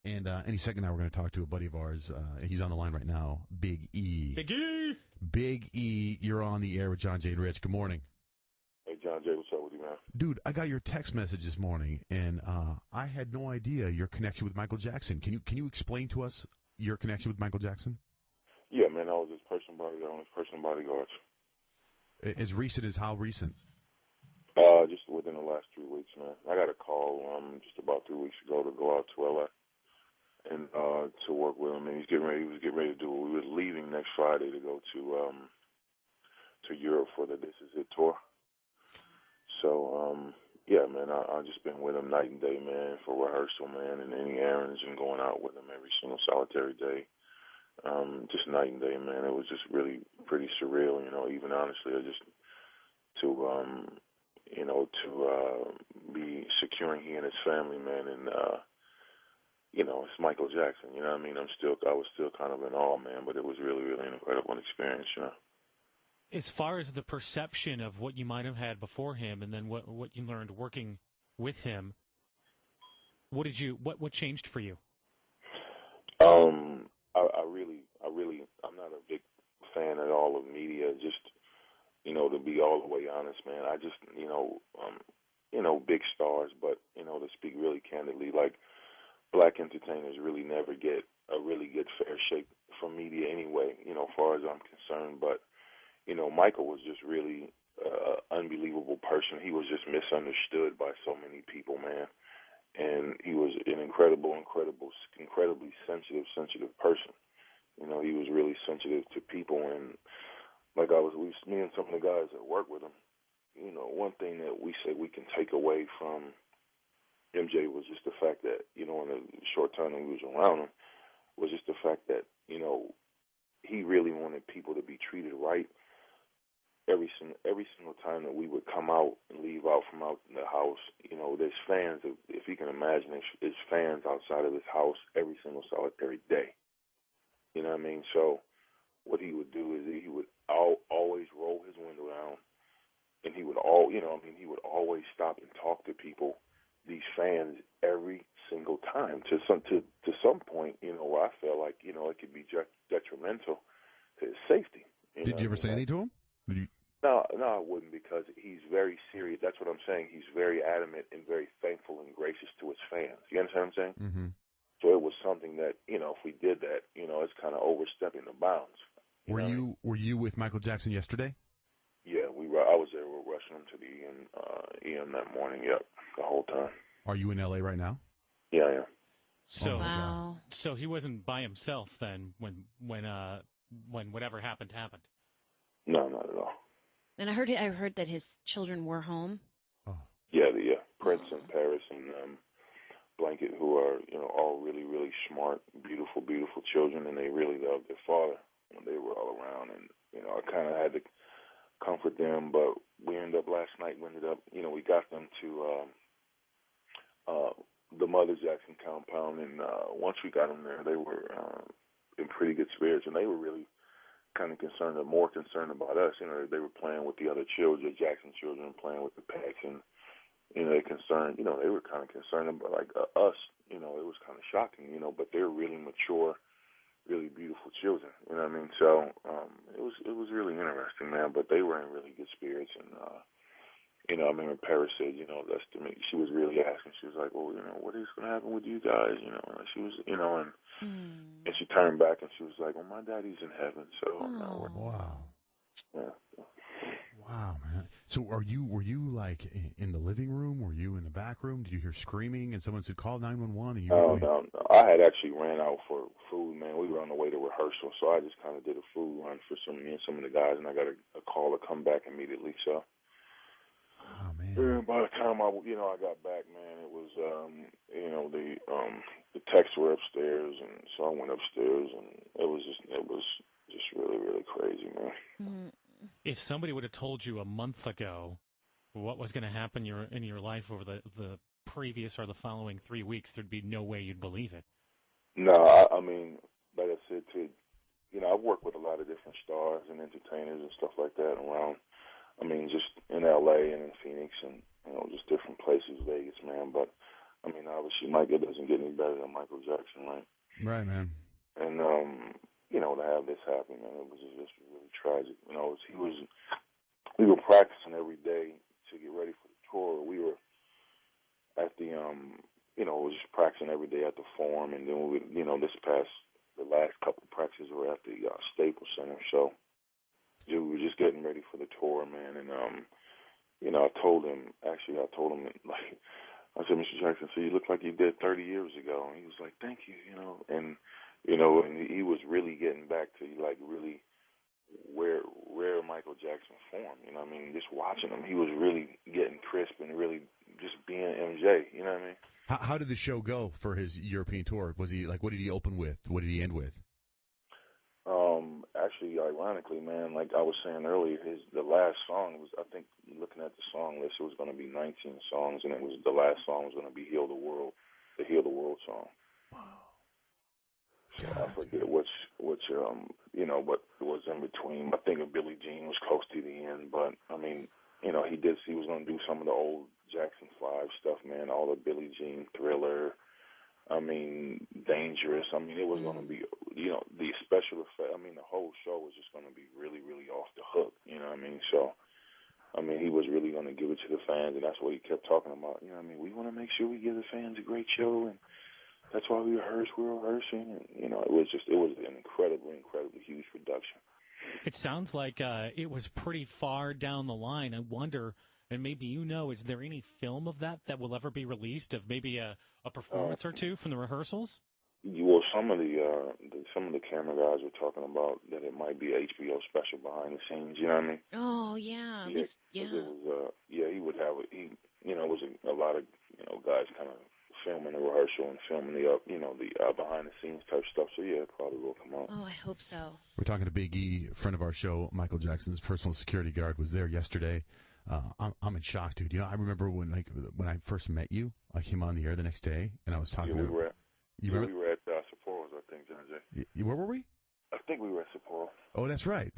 And any second now, we're going to talk to a buddy of ours. He's on the line right now, Big E. Big E! Big E, you're on the air with John Jay and Rich. Good morning. Hey, John Jay, what's up with you, man? Dude, I got your text message this morning, and I had no idea your connection with Michael Jackson. Can you explain to us your connection with Michael Jackson? Yeah, man, I was his personal bodyguard, one of his personal bodyguards. As recent as how recent? Just within the last 3 weeks, man. I got a call just about 3 weeks ago to go out to LA and to work with him, and he was getting ready to do it. We were leaving next Friday to go to Europe for the This Is It tour. So, yeah, man, I just been with him night and day, man, for rehearsal, man, and any errands and going out with him every single solitary day. Just night and day, man. It was just really pretty surreal, even honestly, to be securing he and his family, man, and, it's Michael Jackson, you know what I mean? I was still kind of in awe, man, but it was really, really an incredible experience, As far as the perception of what you might have had before him and then what you learned working with him, what changed for you? I'm not a big fan at all of media, just, to be all the way honest, man. I just, big stars, but, to speak really candidly, like, black entertainers really never get a really good fair shake from media anyway, as far as I'm concerned. But, Michael was just really unbelievable person. He was just misunderstood by so many people, man. And he was an incredibly sensitive person. He was really sensitive to people. And like me and some of the guys that work with him, one thing that we said we can take away from MJ was just the fact that, in the short time that we was around him, was just the fact that, he really wanted people to be treated right. Every single time that we would come out and leave out from out in the house, there's fans, if you can imagine, there's fans outside of his house every single solitary day. You know what I mean? So what he would do is he would always roll his window down, and he would he would always stop and talk to people, these fans, every single time. To some point, where I felt like, it could be detrimental to his safety. Did you ever say anything to him? No, I wouldn't, because he's very serious. That's what I'm saying. He's very adamant and very thankful and gracious to his fans. You understand what I'm saying? Mm-hmm. So it was something that, if we did that, it's kind of overstepping the bounds. Were you with Michael Jackson yesterday? Yeah, I was there. We were rushing him to the EM that morning. Yep, the whole time. Are you in LA right now? Yeah, I am. So, wow. So he wasn't by himself then when whatever happened. No, not at all. And I heard that his children were home. Oh. Yeah, Prince and Paris and Blanket, who are, all really, really smart, beautiful, beautiful children, and they really loved their father when they were all around. And, I kind of had to comfort them, but we ended up we got them to the Mother Jackson compound, and once we got them there, they were in pretty good spirits, and they were really kind of more concerned about us. They were playing with the other children, Jackson children, playing with the pets, and they're concerned. They were kind of concerned about us. It was kind of shocking. But they're really mature, really beautiful children. You know what I mean? So it was really interesting, man. But they were in really good spirits, and I remember Paris said, that's to me. She was really asking. She was like, well, what is going to happen with you guys? And she was, and she turned back and she was like, well, my daddy's in heaven. So Wow. Yeah. Wow, man. So were you like in the living room? Were you in the back room? Did you hear screaming and someone said call 911? And No. I had actually ran out for food, man. We were on the way to rehearsal, so I just kind of did a food run for some of the guys, and I got a call to come back immediately. So. Oh, man. And by the time I got back, man, it was, the texts were upstairs, and so I went upstairs, and it was just really, really crazy, man. Mm-hmm. If somebody would have told you a month ago what was going to happen in your life over the previous or the following 3 weeks, there'd be no way you'd believe it. No, I mean, like I said, I've worked with a lot of different stars and entertainers and stuff like that around. I mean, just in L.A. and in Phoenix and, just different places, Vegas, man. But I mean, obviously, Michael doesn't get any better than Michael Jackson, right? Right, man. And you know, to have this happen, man, it was just really tragic. You know, we were practicing every day to get ready for the tour. We were at the you know, we was just practicing every day at the Forum, and then we, you know, the last couple of practices were at the Staples Center. So we were just getting ready for the tour, man. And you know, I told him like, I said, Mr. Jackson, so you look like you did 30 years ago. And he was like, thank you, you know. And, you know, and he was really getting back to, like, really where Michael Jackson formed. You know what I mean? Just watching him, he was really getting crisp and really just being MJ. You know what I mean? How did the show go for his European tour? Was he, like, what did he open with? What did he end with? Actually, ironically, man, like I was saying earlier, the last song was, I think, looking at the song list, it was going to be 19 songs, and the last song was going to be "Heal the World," the "Heal the World" song. Wow. So I forget which you know, what was in between. I think Billie Jean was close to the end, but I mean, you know, he was going to do some of the old Jackson 5 stuff, man, all the Billie Jean, Thriller. I mean, Dangerous. I mean, it was going to be, you know, the special effect. I mean, the whole show was just going to be really, really off the hook. You know what I mean? So, I mean, he was really going to give it to the fans, and that's what he kept talking about. You know what I mean? We want to make sure we give the fans a great show, and that's why we rehearse. We're rehearsing, and you know, it was an incredibly, incredibly huge production. It sounds like it was pretty far down the line. I wonder, and maybe you know, is there any film of that will ever be released, of maybe a performance or two from the rehearsals? Well, some of the camera guys were talking about that it might be HBO special behind the scenes. You know what I mean? Oh yeah, It was he would have it. You know, it was a lot of, you know, guys kind of filming the rehearsal and filming the behind the scenes type stuff. So yeah, it probably will come out. Oh, I hope so. We're talking to Big E, friend of our show. Michael Jackson's personal security guard was there yesterday. I'm in shock, dude. You know, I remember when I first met you, I came on the air the next day, and I was talking to you. We were at Sapporo's, I think, John Jay. Where were we? I think we were at Sapporo. Oh, that's right.